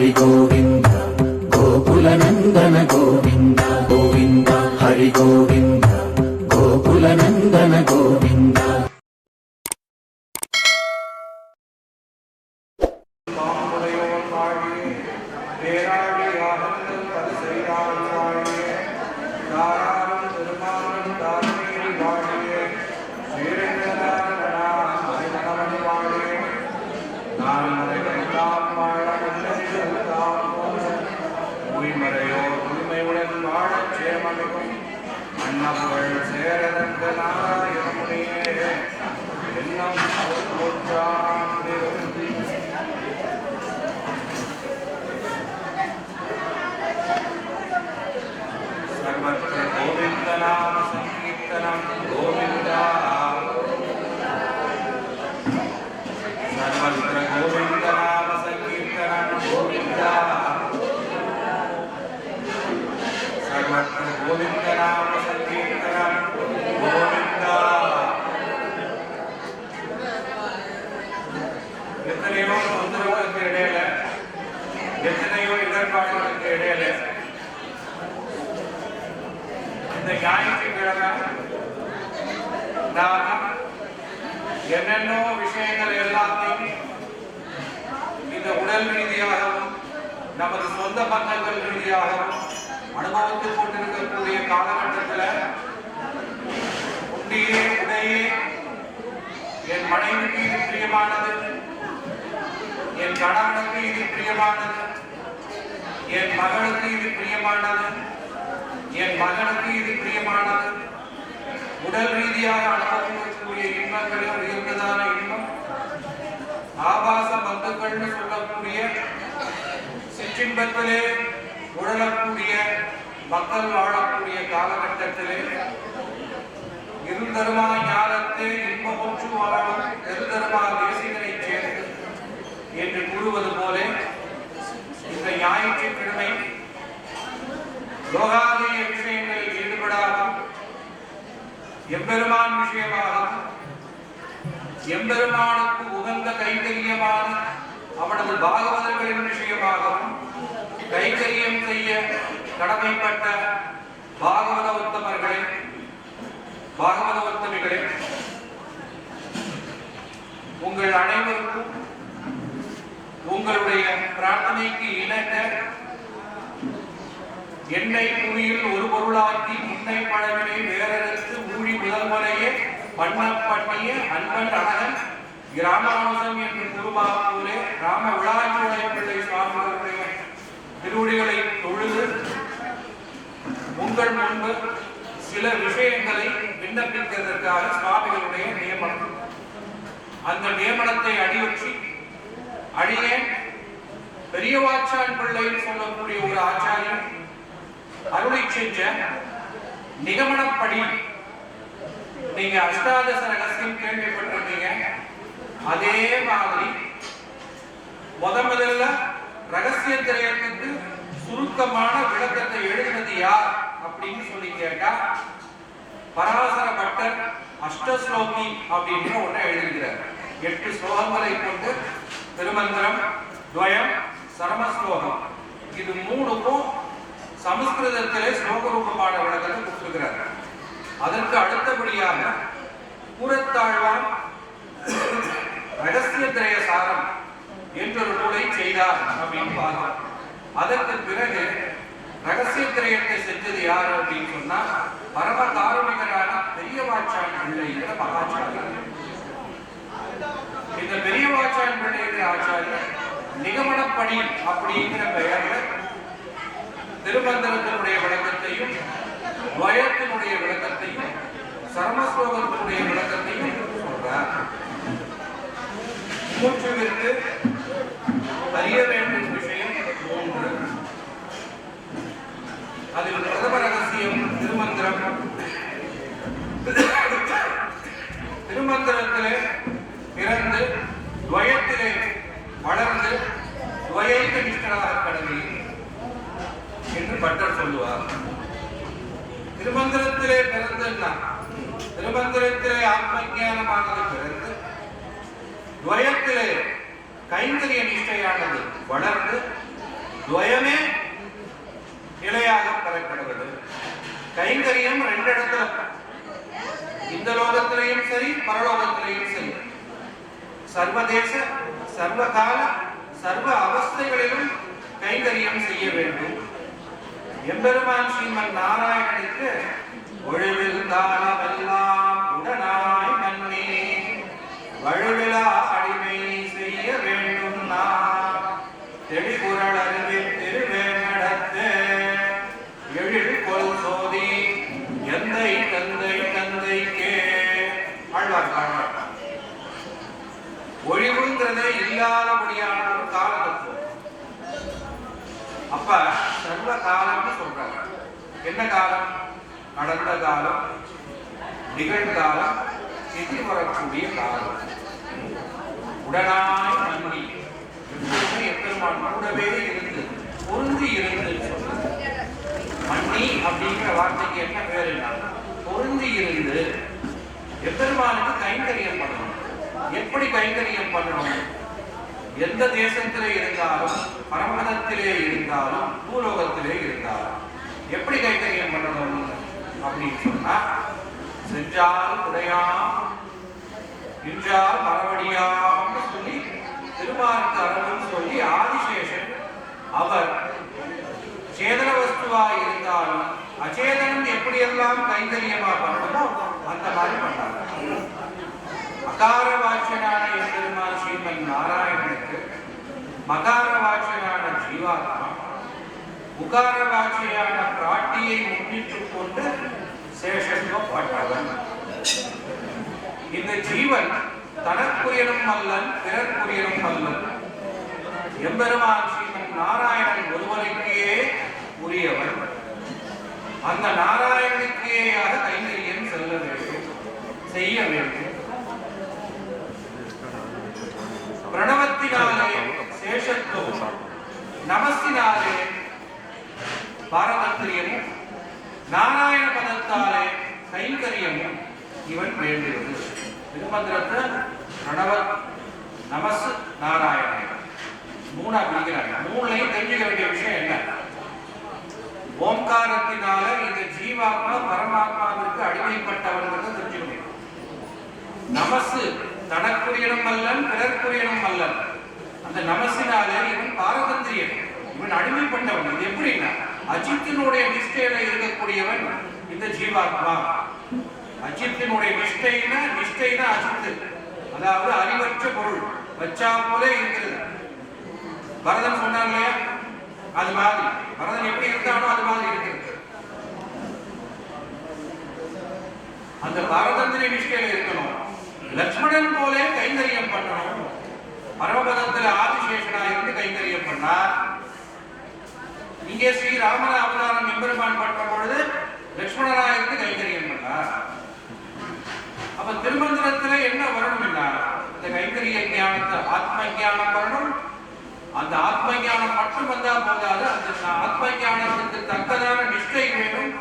हरि गोविन्द गोकुलनन्दन गोविन्द गोविन्द हरि गोविन्द गोकुलनन्दन गोविन्द என்னென்னோ விஷயங்கள் எல்லாத்தையும் இந்த உடல் ரீதியாகவும் நமது சொந்த பந்தங்கள் ரீதியாகவும் அனுபவித்துக் கொண்டிருக்கக்கூடிய காலகட்டத்தில் உண்டியே உடையே என் மனைவிக்கு இது பிரியமானது, என் கணவனுக்கு இது பிரியமானது, என் மகளுக்கு இது பிரியமானது, என் மகனுக்கு இது பிரியமானது. உடல் ரீதியாக அனுபவிக்கக்கூடிய இன்பங்களில் உயர்ந்ததான இன்பம் ஆபாச பந்துக்கள்னு சொல்லக்கூடிய சிற்றின்பத்திலே உழலக்கூடிய மக்கள் வாழக்கூடிய காலகட்டத்திலே இருதருமா ஞானத்தை இன்பமுற்று வாழும் இருதருமா தேசிகனை சேர்ந்து என்று கூறுவது போல இந்த ஞாயிற்றுக்கிழமை லோகாதீய விஷயங்களில் ஈடுபடாமல் எம்பெருமான் விஷயமாக எம்பெருமானுக்கு உகந்த கைங்கரியமான அவனது பாகவதர்களின் விஷயமாகவும் கைங்கரியம் செய்ய கடமைப்பட்ட பாகவத உத்தமர்களே, பாகவத உத்தமிகளே, உங்கள் அனைவருக்கும் உங்களுடைய பிரார்த்தனைக்கு இணங்க எண்ணெய் புவியில் ஒரு பொருளாக்கி முன்னை பழவினை வேறெடுத்து ஊழி முதல்வனையே பண்ண பண்ணிய அன்பன் அழகன் கிராமானுசம் என்று குருபாபூரே ராம விழாச்சுடைய பிள்ளை சுவாமிகளுடைய திருவடிகளை தொழுது உங்கள் முன்பு சில விஷயங்களை விண்ணப்பிக்கிறதற்காக சுவாமிகளுடைய நியமனம். அந்த நியமனத்தை அடியொற்றி அடியே பெரியவாச்சான் பிள்ளைன்னு சொல்லக்கூடிய ஒரு ஆச்சாரியன் அருளை செஞ்ச நிகமனப்படி நீங்க அஷ்டாதச ரகசியம் கேள்விப்பட்டிருந்தீங்க. அதே மாதிரி முதல்ல ரகசிய திரயத்துக்கு சுருக்கமான விளக்கத்தை எழுதினது யார் அப்படின்னு சொல்லி கேட்டா பராசர பட்டர் அஷ்டஸ்லோகி அப்படின்னு ஒன்றை எழுதியிருக்கிறார். 8 ஸ்லோகங்களை கொண்டு திருமந்திரம், துவயம், சரமஸ்லோகம் இது 3க்கும் சமஸ்கிருதத்திலே ஸ்லோக ரூபமான விளக்கத்தை கொடுத்திருக்கிறார். அதற்கு அடுத்தபடியாக கூறத்தாழ்வான் ரகசிய திரய சாரம் என்றொரு நூலை செய்தார் அப்படின்னு பார்த்தோம். அதற்கு பிறகு ரகசிய திரயத்தை செஞ்சது யார் அப்படின்னு சொன்னா பரம காருணிகரான பெரியவாச்சான் பிள்ளைங்கிற மகாச்சாரியர். இந்த பெரியவாச்சான் பிள்ளைங்கிற ஆச்சாரியர் நிகமனப்படி அப்படிங்கிற பெயர்ல திருமந்திரத்தினுடைய விளக்கத்தையும், துவயத்தினுடைய விளக்கத்தையும், சரமஸ்லோகத்தினுடைய விளக்கத்தையும் சொல்றார். மூச்சுவிற்கு அறிய வேண்டும் விஷயம் 3. அதில் பிரதம ரகசியம் திருமந்திரம். திருமந்திரத்திலே பிறந்து துவயத்திலே வளர்ந்து துவயைக நிஷ்டராக கடமை என்று பட்டர் சொல்லுவார். திருமந்திரத்திலே பிறந்தா திருமந்திரத்திலே ஆத்ம ஞானமானது பிறந்து துவயத்திலே கைங்கரிய நிஷ்டையானது வளர்ந்து துவயமே நிலையாக பெறப்படுவது. கைங்கரியம் ரெண்டு இடத்துல, இந்த லோகத்திலையும் சரி பரலோகத்திலையும் சரி, சர்வதேச சர்வகால சர்வ அவஸ்தைகளிலும் கைங்கரியம் செய்ய வேண்டும். எம்பெருமான் ஸ்ரீமன் நாராயணனுக்கு ஒழிவில் காலமெல்லாம் உடனாய் நன்னே வழுவிலா அடிமை செய்ய வேண்டும் நான் தெளிகுரல் அறிவில் திருவேங்கடத்து எழில் கொல் சோதி எந்தை தந்தை தந்தைக்கே. ஆழ்வார் காழ்வார் ஒழிவுங்கிறதே இல்லாதபடியான ஒரு காலத்துவம். அப்ப சர்வ காலம்னு சொல்றாங்க. என்ன காலம்? நடந்த காலம், நிகழ்காலம், எதி வரக்கூடிய காலம். உடனாய் நன்றி எப்பெருமான் கூடவே இருந்து பொருந்தி இருந்து சொல்றது. மன்னி அப்படிங்கிற வார்த்தைக்கு என்ன பேர்? பொருந்தி இருந்து எப்பெருமானுக்கு கைங்கரியம் பண்ணணும். எப்படி கைங்கரியம் பண்ணணும்? எந்த தேசத்திலே இருந்தாலும், பரமதத்திலே இருந்தாலும், பூலோகத்திலே இருந்தாலும் எப்படி கைங்கரியம் பண்ணணும் அப்படின்னு சொன்னா, செஞ்சால் உடையாம் இன்றால் மரவடியாம்னு சொல்லி திருமாலுக்கு அறவும் சொல்லி ஆதிசேஷன் அவர் சேதன வஸ்துவாய் இருந்தாலும் அச்சேதனம் எப்படியெல்லாம் கைங்கரியமா பண்ணணுமோ அந்த மாதிரி பண்ணாங்க. அகார வாட்சனான எம்பெருமான் ஸ்ரீமன் நாராயணனுக்கு மகார வாட்சனான ஜீவாத்மா, உகார வாட்சியான பிராட்டியை முன்னிட்டுக் கொண்டு சேஷத்துவப்பட்டவன். இந்த ஜீவன் தனக்குரியனும் அல்லன் பிறர்க்குரியனும் அல்லன். எம்பெருமான் ஸ்ரீமன் நாராயணன் ஒருவனுக்கே உரியவன். அந்த நாராயணனுக்கேயாக கைங்கரியம் செல்ல வேண்டும், செய்ய வேண்டும். பிரணவத்தினாலே சேஷத்துவம், நமசினாலே பாரதத்திரியமும், நாராயண பதத்தாலே கைங்கரியமும் இவன் வேண்டியது. திருமந்திரத்தை பிரணவ நமஸ் நாராயணன் மூணா பிரிக்கிறாங்க. மூணுலையும் தெரிஞ்சுக்க வேண்டிய விஷயம் என்ன? ஓம்காரத்தினால இந்த ஜீவாத்மா பரமாத்மாவிற்கு அடிமைப்பட்டவர்கள் தெரிஞ்சுக்கணும். நமசு தனக்குரியனும் அல்லன் பிறர்க்குரியனும் அல்லன். அந்த நமசினாலே இவன் பாரதந்திரியன், இவன் அடிமைப்பட்டவன். இது எப்படின்னா, அஜித்தினுடைய நிஷ்டையில இருக்கக்கூடியவன் இந்த ஜீவாத்மா. அஜித்தினுடைய நிஷ்டைனா அஜித்து, அதாவது அறிவற்ற பொருள், வச்சா போலே இருக்கிறது. பரதன் சொன்னாங்க இல்லையா, அது மாதிரி பரதன் எப்படி இருந்தானோ அது மாதிரி இருக்கிறது. அந்த பாரதந்திரிய நிஷ்டையில இருக்கணும். லட்சுமணன் போலே கைங்கரியம் பண்ணணும். பரமபதத்தில் ஆதிசேஷனா இருந்து கைங்கரியம் பண்ணார். இங்கே ஸ்ரீராமன அவதாரம் எம்பெருமான் பண்ற பொழுது லட்சுமணனா இருந்து கைங்கரியம் பண்ணார். அப்ப திருமந்திரத்துல என்ன வரணும் என்ன? இந்த கைங்கரிய ஞானத்தை ஆத்ம ஞானம் வரணும். அந்த ஆத்ம ஞானம் மட்டும் வந்தா போதாது, அந்த ஆத்ம ஞானத்துக்கு தக்கதான நிஷ்டை வேணும்.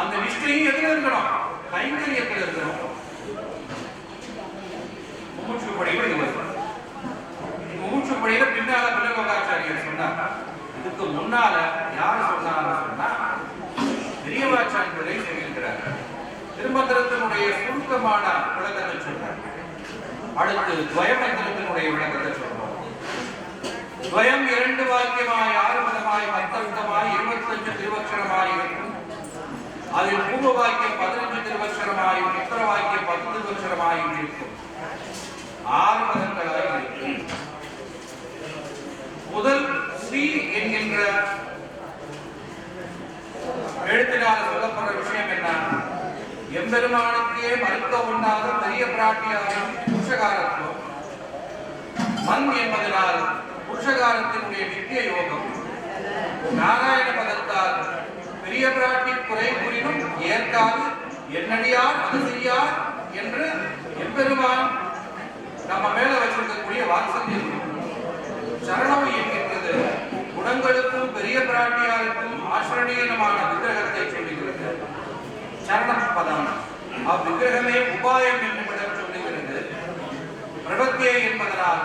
அந்த நிஷ்டையும் எதுல இருக்கணும்? கைங்கரியத்தில் இருக்கணும். முமுட்சுப்படியில பின்னால பிள்ளவாச்சாரியர் சொன்னார். இதுக்கு முன்னால யார் சொன்னார் சொன்னா பெரியவாச்சான் பிள்ளை சொல்லியிருக்கிறார். திருமந்திரத்தினுடைய சுருக்கமான விளக்கத்தை சொன்னார். அடுத்து துவயமந்திரத்தினுடைய விளக்கத்தை சொல்றோம். துவயம் 2 வாக்கியமாய் 6 பதமாய் 10 25 திருவக்ஷரமாய் இருக்கும். அதில் பூர்வ வாக்கியம் 15 திருவக்ஷரமாயும் உத்தர வாக்கியம் 10 திருவக்ஷரமாயும் இருக்கும். 6 பதங்களாய் இருக்கும். முதல் ஸ்ரீ என்கின்ற எழுத்தினால் சொல்லப்படுற விஷயம் என்ன? எம்பெருமானுக்கே மறுக்க உண்ணாத பெரிய பிராட்டியாகும் புருஷகாரத்துவம். மண் என்பதனால் புருஷகாரத்தினுடைய நித்திய யோகம். நாராயண பதத்தால் பெரிய பிராட்டி குறை கூறினும் ஏற்காது, என்னடியார் அது செய்யார் என்று எம்பெருமான் நம்ம மேல வச்சிருக்கக்கூடிய வாத்சல்யம். சரணம் என்கின்றது குணங்களுக்கும் பெரிய பிராட்டியாருக்கும் ஆசிரணீயமான விக்கிரகத்தை சொல்லுகிறது. சரணம் பதம் அவ்விக்கிரகமே உபாயம் என்று சொல்லுகிறது. பிரபத்தி பிரபத்யே என்பதனால்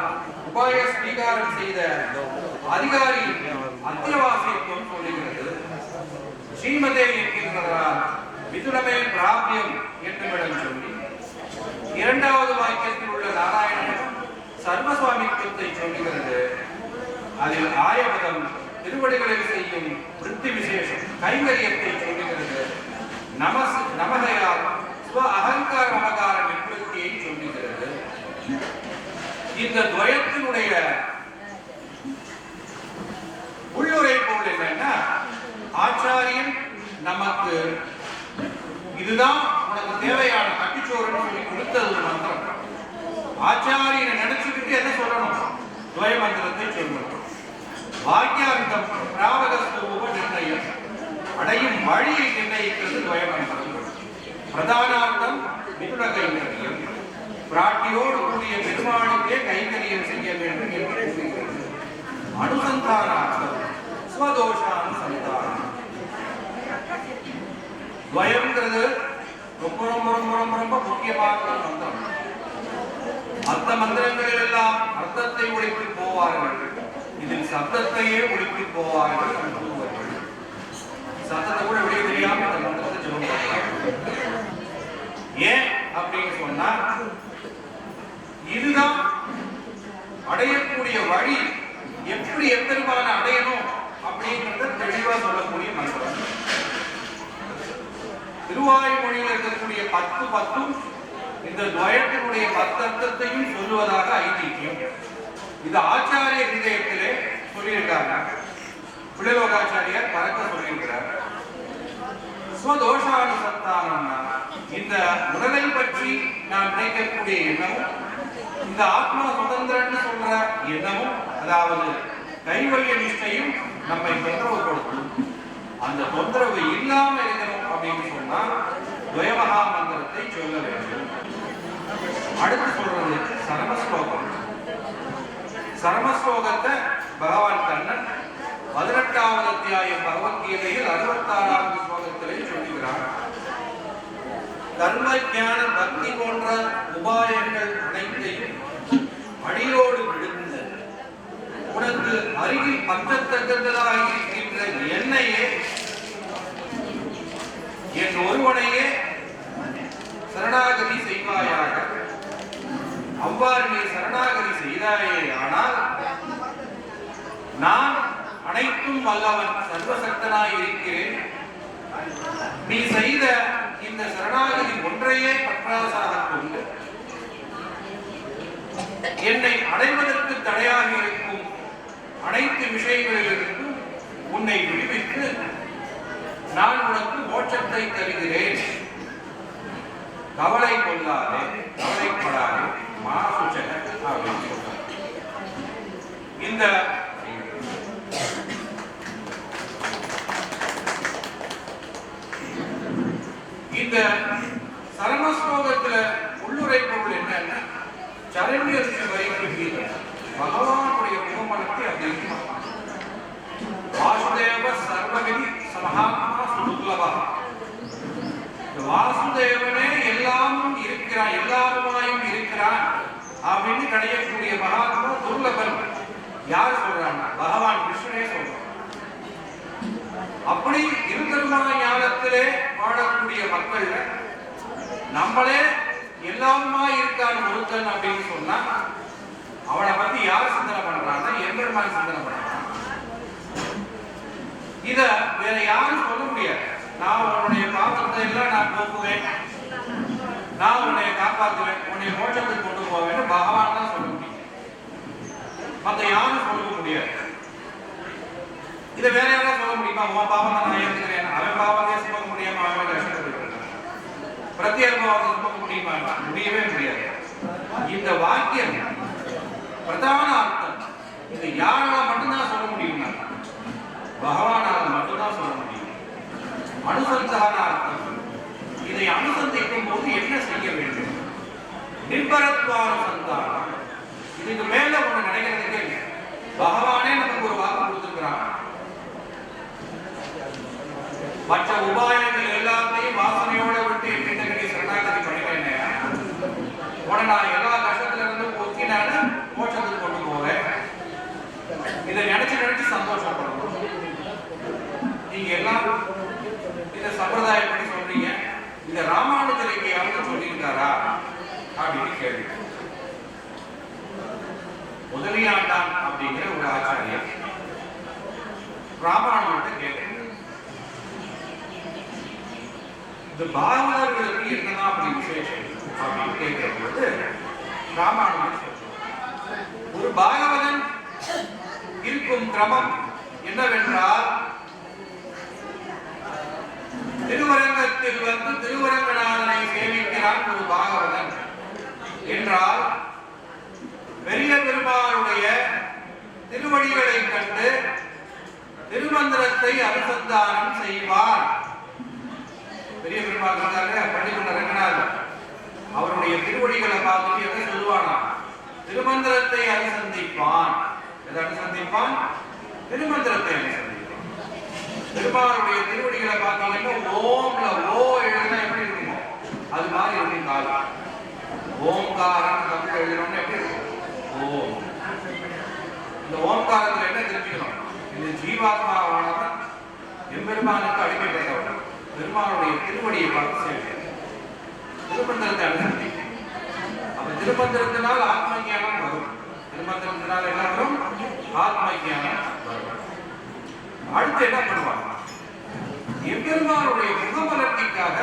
உபாய ஸ்வீகாரம் செய்த அதிகாரியின் அத்தியவாசியத்துவம் சொல்லுகிறது. ஸ்ரீமதே என்கின்றதால் மிதுனமே பிராபியம் என்றுமிடம் சொல்லி இரண்டாவது வாக்கியத்தில் உள்ள நாராயணனும் சர்வசுவாமித்துவத்தை சொல்லுகிறது. அதில் ஆயபதம் திருவடிகளில் செய்யும் விருத்தி விசேஷம் கைங்கரியத்தை சொல்லுகிறது. நமகையால் ஸ்வ அகங்கார மமகார நிவர்த்தியை சொல்லுகிறது. இந்த துவயத்தினுடைய உள்ளுரை பொருள் என்னன்னா, ஆச்சாரியன் நமக்கு இதுதான் உனக்கு தேவையான கட்டிச்சோறுன்னு சொல்லி கொடுத்தது ஒரு மந்திரம். ஆச்சாரியனை நினைச்சுக்கிட்டு எதை சொல்லணும்? துவய மந்திரத்தை சொல்லணும். வாக்கியார்த்தம் பிராவகஸ்வரூப நிர்ணயம், அடையும் வழியை நிர்ணயிக்கிறது துவய மந்திரம். பிரதானார்த்தம் மிதுன கைங்கரியம், பிராட்டியோடு கூடிய பெருமாளுக்கே கைங்கரியம் செய்ய வேண்டும் என்று கூறுகிறது. அனுசந்தானார்த்தம் ஸ்வதோஷானுசந்தானம். துவயம்ங்கிறது ரொம்ப ரொம்ப ரொம்ப ரொம்ப ரொம்ப முக்கியமான மந்திரம். மற்ற மந்திரங்களில் எல்லாம் அர்த்தத்தை ஒழித்து போவார்கள், இதில் சப்தத்தையே ஒழித்து போவார்கள். சத்தத்தை கூட வெளியே தெரியாம இந்த மந்திரத்தை ஜெபம் பண்ணுவாங்க. ஏன் அப்படின்னு சொன்னா, இதுதான் அடையக்கூடிய வழி. எப்படி எம்பெருமான அடையணும் அப்படிங்கறத தெளிவா சொல்லக்கூடிய மந்திரம். திருவாய்மொழியில் இருக்கக்கூடிய 10 இந்த துவயத்தினுடைய 10 அர்த்தத்தையும் சொல்லுவதாக ஐதீகம். இது ஆச்சாரிய ஹிருதயத்திலே சொல்லியிருக்காங்க. பிள்ளலோகாச்சாரியார் பறக்க சொல்லியிருக்கிறார். ஸ்வதோஷானுசந்தானம்னா இந்த உடலை பற்றி நாம் நினைக்கக்கூடிய எண்ணமும், இந்த ஆத்மா சுதந்திரன்னு சொல்ற எண்ணமும், அதாவது கைவல்ய நிஷ்டையும் நம்மை தொந்தரவு கொடுக்கும். அந்த தொந்தரவு இல்லாம இருக்கணும் அப்படின்னு சொன்னா துவயமகா மந்திரத்தை சொல்ல வேண்டும். அடுத்து சொல்றது சரமஸ்லோகம். சரமஸ்லோகத்தை பகவான் கண்ணன் 18வது அத்தியாயம் பகவத்கீதையில் 66வது ஸ்லோகத்திலே சொல்லுகிறார். கர்ம ஞான பக்தி போன்ற உபாயங்கள் அனைத்தையும் அடியோடு விழுந்து உனக்கு அருகில் பஞ்சத்தக்கதாக இருக்கின்ற என்னையே, என் ஒருவனையே சரணாகதி செய்வாயாக. அவ்வாறு நீ சரணாகதி செய்தாயே ஆனால் நான் அனைத்தும் வல்லவன் சர்வசக்தனாய் இருக்கிறேன். நீ செய்த இந்த சரணாகதி ஒன்றையே பற்றாசாக கொண்டு என்னை அடைவதற்கு தடையாக இருக்கும் அனைத்து விஷயங்களிலிருந்தும் உன்னை விடுவித்து நான் உனக்கு மோட்சத்தை தருகிறேன். கவலை கொள்ளாதே, கவலைப்படாதே, மாசுச்சன அப்படின்னு சொல்றார். இந்த இந்த சரமஸ்லோகத்துல உள்ளுரை பொருள் என்னன்னா, சரண்ய வரிக்கு பகவானுடைய முகமனத்தை அப்படின்னு வாசுதேவ சர்வகதி சமஹாத்மா சுதுர்லபா. வாசுதேவனே எல்லாமும் இருக்கிறான், எல்லாருமாயும் இருக்கிறான் அப்படின்னு கிடையக்கூடிய மகாத்மா துர்லபன். யார் சொல்றாங்க? பகவான் கிருஷ்ணனே சொல்றான். அப்படி இருதர்மா ஞானத்திலே வாழக்கூடிய மக்கள் நம்மளே எல்லாருமா இருக்கான் ஒருத்தன் அப்படின்னு சொன்னா அவனை பத்தி யார் சிந்தனை பண்றாங்க? எம்பெருமான் சிந்தனை பண்றாங்க. இத வேற யாரும் சொல்ல முடியாது. நான் உன்னுடைய பாவத்தை எல்லாம் நான் போக்குவேன், நான் உன்னை காப்பாற்றுவேன், உன்னை மோட்சத்துக்கு கொண்டு போவேன் பகவான் தான் சொல்ல முடியும். மற்ற யாரும் சொல்ல முடியாது. இதை வேற யாராவது சொல்ல முடியுமா? உன் பாவம் தான் நான் ஏற்றுக்கிறேன், அவன் பாவத்தையே சுமக்க முடியாம அவன் கஷ்டப்பட்டு பிரத்யேகமாக சுமக்க முடியுமா? முடியவே முடியாது. இந்த வாக்கியம் பிரதான அர்த்தம் இது யாரால மட்டும்தான் சொல்ல முடியும்னா பகவானால் மட்டும்தான் சொல்ல முடியும். அனுசந்தான அர்த்தம் இதை அனுசந்திக்கும் போது என்ன செய்ய வேண்டும்? நிர்பரத்வானுசந்தானம். இதுக்கு மேல ஒண்ணு நினைக்கிறதுக்கு பகவானே நமக்கு ஒரு வாக்கு கொடுத்திருக்கிறான். மற்ற உபாயங்கள் எல்லாத்தையும் வாசனையோட விட்டு என்கிட்ட சரணாகதி பண்ணிட்டேன், உடனே நான் எல்லா கஷ்டத்துல இருந்து போக்கினால அப்படின்னு கேள்வி. முதலியாண்டான் அப்படிங்கிற ஒரு ஆச்சாரியர் ராமானுஜத்தை கேட்கிறார், இந்த பாகவதர்களுக்கு என்னதான் அப்படி விசேஷம் அப்படின்னு கேட்கிற பொழுது ராமானுஜர் சொல்றார், ஒரு பாகவதன் இருக்கும் கிரமம் என்னவென்றால், திருவரங்கத்தில் வந்து திருவரங்கநாதனை சேவிக்கிறான் ஒரு பாகவதன் என்றால், பெரிய பெருமாளுடைய திருவடிகளை கண்டு திருமந்திரத்தை அனுசந்தானம் செய்வார். பெரிய பெருமாள் பள்ளிக்கொண்ட ரங்கநாதர் அவருடைய திருவடிகளை பார்த்துட்டு எதை சொல்லுவானா, திருமந்திரத்தை அனுசந்திப்பான். எதை அனுசந்திப்பான்? திருமந்திரத்தை அனுசந்திப்பான். பெருமாளுடைய திருவடிகளை பார்த்தீங்கன்னா ஓம்ல ஓ எழுதுனா எப்படி இருக்குமோ அது மாதிரி இருக்கும். காலம் ஓம்காரம் தமிழ் எழுதணும்னு எப்படி இருக்கும்? ஓம். இந்த ஓம்காரத்தில் என்ன தெரிஞ்சுக்கணும்? இந்த ஜீவாத்மாவானவன் எம்பெருமானுக்கு அடிமைப்பட்டவன். பெருமானுடைய திருவடியை பார்த்து செய்ய திருமந்திரத்தை அனுசந்தி. அப்ப திருமந்திரத்தினால் ஆத்ம ஞானம் வரும். திருமந்திரத்தினால் என்ன வரும்? ஆத்ம ஞானம் வரும். அடுத்து என்ன பண்ணுவாங்க? எம்பெருமானுடைய முகமலர்த்திக்காக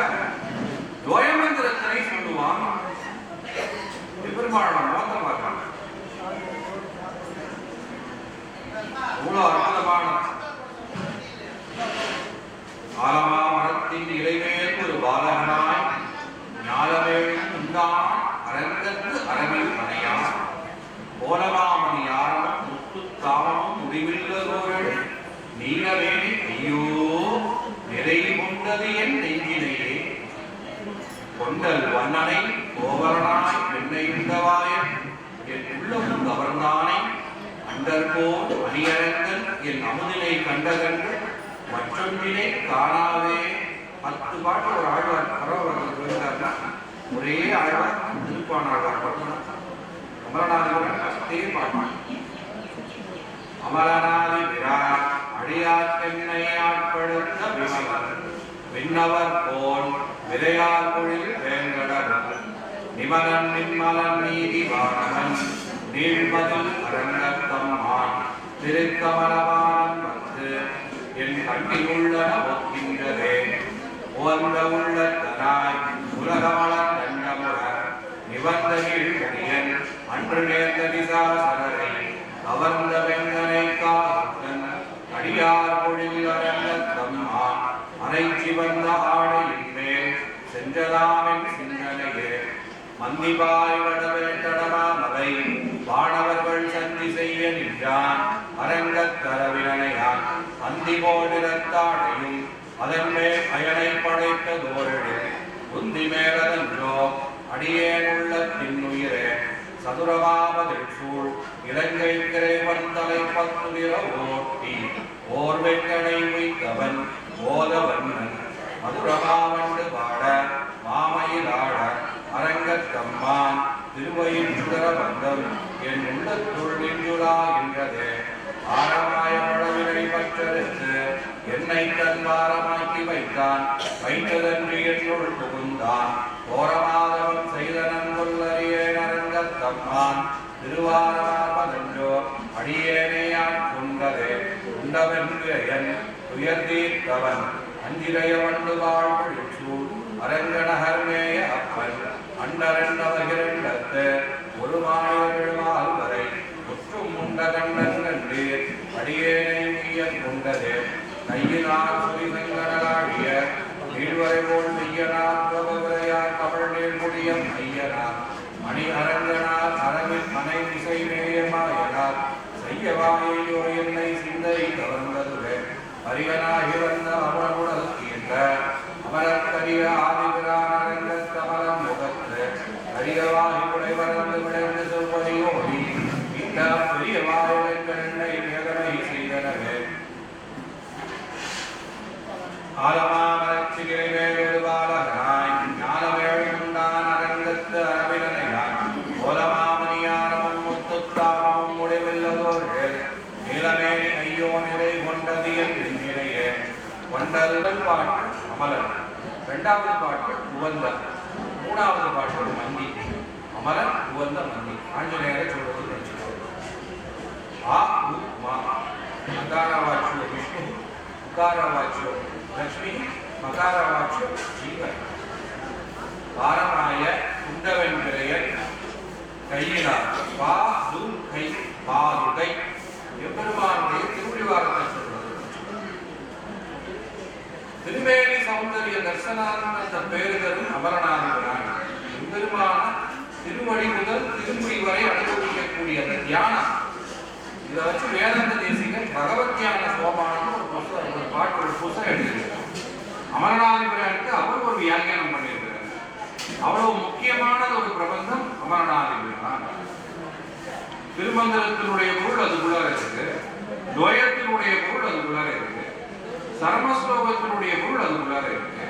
துவயமந்திரத்தினை சொல்லுவான். எம்பெருமானோட மோத்த பார்ப்பாங்க. அவ்வளவு அற்புதமான ஆலமா மரத்தின் இலைமேல் ஒரு பாலகனாய் ஞாலமேழும் உண்டான் அரங்கத்து அரங்கில் மனையான் கோலமாமணி யாரமும் முத்து தாமமும் முடிவில்லதோடு நீலவேணி ஐயோ நிறை கொண்டது என் நெஞ்சினையே கொண்டல் வண்ணனை கோவலனாய் பெண்ணையுண்டவாயன் என் உள்ளமும் கவர்ந்தானை அண்டர்போல் அணியரங்கன் என் அமுதினை கண்டகன்று மற்றொன்றினை காணாவே. 10 பாட்டு ஒரு ஆழ்வார் பரவர்கள் இருந்தார்னா ஒரே ஆழ்வார் திருப்பானாழ்வார் பாட்டு அமரநாதன் கஷ்டே பாட்டு. அமரநாதி விராட் அடியாற்றென்னை ஆட்படுத்த விமலர் விண்ணவர் போல் விரையார் பொழில் வேங்கடவன் நிமலன் நிம்மலன் நீதி வானவன் நீழ்மதில் அரங்கத்தம்மான் திருக்கமலவான் வந்து என் கண்ணில் உள்ளன ஒக்கின்றதே ஓர்ந்த உள்ள தனாய் உலகமலர் தண்டமுடர் நிவந்த கீழ்கடியன் அன்று நேர்ந்த விசாசனரை கவர்ந்த வெங்கனை காத்தன் அடியார் பொழில் அரங்கத்தம்மான் அரைச்சி வந்த ஆடையின் மேல் சென்றதாமென் சிந்தனையே மந்திபாய் வடவேட்டடமாமலை வானவர்கள் சந்தி செய்ய நின்றான் அரங்கத் தரவினையான் அந்தி போடிரத்தாடையும் அதன் மேல் அயனை படைத்த தோரடு உந்தி மேலதன்றோ அடியேன் உள்ள தின்னுயிரே சதுரமாவதில் சூழ் இலங்கை கிரைவன் தலை 10 நிற ஓட்டி ஓர் வெங்கனை வைத்தவன் ஓதவண்ணன் மதுரமாவண்டு பாட மாமையிலாட அரங்கத்தம்மான் திருவயின் சுடர பந்தம் என் உள்ளத்துள் நின்றுளாகின்றதே ஆரமாய மழவினை பற்றெடுத்து என்னை தன்வாரமாக்கி வைத்தான் வைத்ததன்று என்னுள் புகுந்தான் ஓரமாதவன் செய்தனன் கொல்லறியேன் அரங்கத்தம்மான் திருவாரமார்பதன்றோ அடியேனையான் கொண்டதே உண்டவென்று என் துயர் தீர்த்தவன் அஞ்சிரைய வண்டு வாழ்வழிச்சூழ் அரங்கநகர்மேய அப்பன் அண்டரண்டவகிரண்டத்து ஒரு மாயவிழ்வால் வரை முற்றும் உண்ட கண்ணன் கண்டீர் அடியேனை உய்யக் கொண்டதே கையினார் சுரிசங்கடலாடிய நீழ்வரை போல் மெய்யனார் பிரபுரையார் கமழ் நீர் முடியம் ஐயனார் மணி அரங்கனார் அரவின் மனை திசை மேயமாயனார் செய்யவாயோ என்னை சிந்தை கவர்ந்ததுவே அரியனாகி வந்த அவனுடல் என்ற அமரக்கரிய ஆதிபிரான் அரங்கத் கமலம் முகத்து அரியவாகி குடைவரந்து விளைந்து சொல்வதையோடி இந்த பெரிய வாயுவை வேதனை செய்தனவே ஆலமாமரச்சிகிரை மேலொரு பாலகனாய் ஞானவேழுண்டான் அரங்கத்து அரவினையான் கோலமாமணியாரமும் முத்துத்தாமமும் முடிவில்லதோர்கள் நீலமேனி ஐயோ நிறை கொண்டது என் நெஞ்சினையே கொண்டல் பாட்டு அமலன், 2வது பாட்டு உவந்தல், 3வது பாட்டு மந்தி. அமரன் உவந்த மன்னி. ஆஞ்சநேயரை சொல்வது நினைச்சுக்கோங்க. ஆ உ மா அகாரவாச்சியோ விஷ்ணு, உகாரவாச்சியோ லக்ஷ்மி, மகாரவாச்சியோ ஜீவன். பாரமாய குண்டவன் பிறையன் கையினார் பா து கை பாதுகை. எம்பெருமானுடைய திருவிழிவாரத்தை சொல்றது. திருமேனி சௌந்தரிய தர்சனானந்த பேருதரும் அமரநாதிபரான். எம்பெருமான திருமணி முதல் திருமுடி வரை அனுபவிக்கக்கூடிய அந்த தியானம். இதை வச்சு வேதாந்த தேசிகன் பகவத் தியான சோபானம் ஒரு புத்தகம், ஒரு பாட்டு, ஒரு புத்தகம் எழுதியிருக்கார். அமரநாதிபரானுக்கு அவர் ஒரு வியாக்கியானம் பண்ணியிருக்கிறார். அவ்வளவு முக்கியமானது ஒரு பிரபந்தம் அமரநாதிபரான். திருமந்திரத்தினுடைய பொருள் அதுக்குள்ளார இருக்கு, துவயத்தினுடைய பொருள் அதுக்குள்ளார இருக்கு, சர்மஸ்லோகத்தினுடைய பொருள் அதுக்குள்ளார இருக்கு.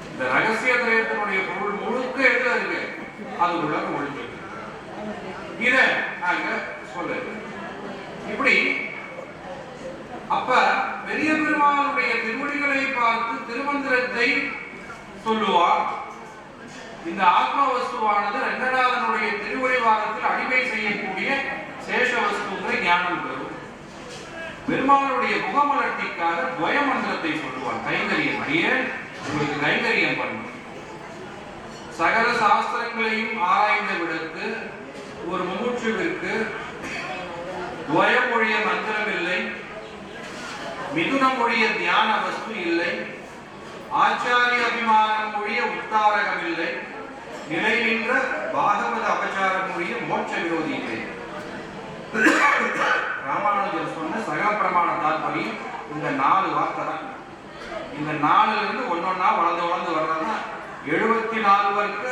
இந்த ரகசிய திரயத்தினுடைய பொருள் முழுக்க எதுல இருக்கு, அதுக்குள்ளார ஒழிஞ்சு. இத நாங்க சொல்லுங்க. இப்படி அப்ப பெரிய பெருமாளுடைய திருவடிகளை பார்த்து திருமந்திரத்தை சொல்லுவார். இந்த ஆத்ம வஸ்துவானது ரங்கநாதனுடைய திருவடிவாரத்தில் அடிமை செய்யக்கூடிய சேஷ வஸ்துங்கிற ஞானம் பெறும். பெருமாளுடைய முகமலர்த்திக்காக துவய மந்திரத்தை சொல்லுவார். கைங்கரியம், அடியே உங்களுக்கு கைங்கரியம் பண்ணும். சகல சாஸ்திரங்களையும் ஆராய்ந்த விடத்து ஒரு முமுட்சுவிற்கு துவயமொழிய மந்திரம் இல்லை, மிதுனமொழிய தியான வஸ்து இல்லை, ஆச்சாரிய அபிமானம் மொழிய உத்தாரகம் இல்லை, நிலை நின்ற பாகவத அபச்சாரம் மொழிய மோட்ச விரோதி இல்லை. ராமானுஜர் சொன்ன சகல பிரமாண தாற்பயம் இந்த 4 வார்த்தை தான். இந்த 4ல இருந்து ஒன்னொன்னா வளர்ந்து வளர்ந்து வர்றதுனா 74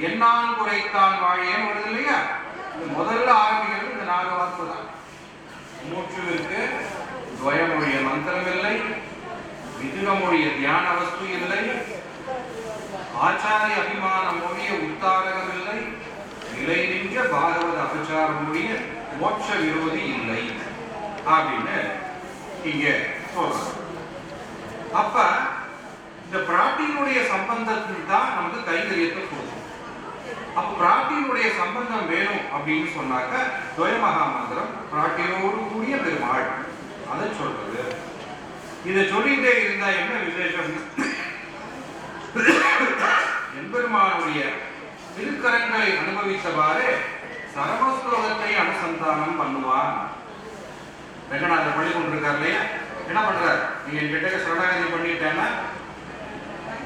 என்னான் குறைத்தான் வாழியன்னு வருது இல்லையா. இந்த முதல்ல ஆரம்பிக்கிறது இந்த 4 வார்த்தை தான். மூச்சுவிற்கு துவயமொழிய மந்திரம் இல்லை, மிதுனமொழிய தியான வஸ்து இல்லை, ஆச்சாரிய அபிமான மொழிய உத்தாரகம் இல்லை, நிலை நின்ற பாகவத அபச்சாரம் மொழிய மோட்ச விரோதி இல்லை அப்படின்னு இங்க சொல்றாங்க. அப்ப இந்த பிராட்டியினுடைய சம்பந்தத்தில் தான் நமக்கு கைங்கரியத்தை கொடுக்கும். அப்ப பிராட்டியினுடைய சம்பந்தம் வேணும் அப்படின்னு சொன்னாக்க துவயமகா மந்திரம் பிராட்டியோடு கூடிய பெருமாள் அதை சொல்றது. இதை சொல்லிட்டே இருந்தா என்ன விசேஷம்? எம்பெருமானுடைய திருக்கரங்களை அனுபவித்தவாறு சரமஸ்லோகத்தை அனுசந்தானம் பண்ணுவான். ரங்கநாதர் பள்ளி கொண்டிருக்கார் இல்லையா, என்ன பண்றார்? நீங்க என்கிட்ட சரணாகதி பண்ணிட்டேன்னா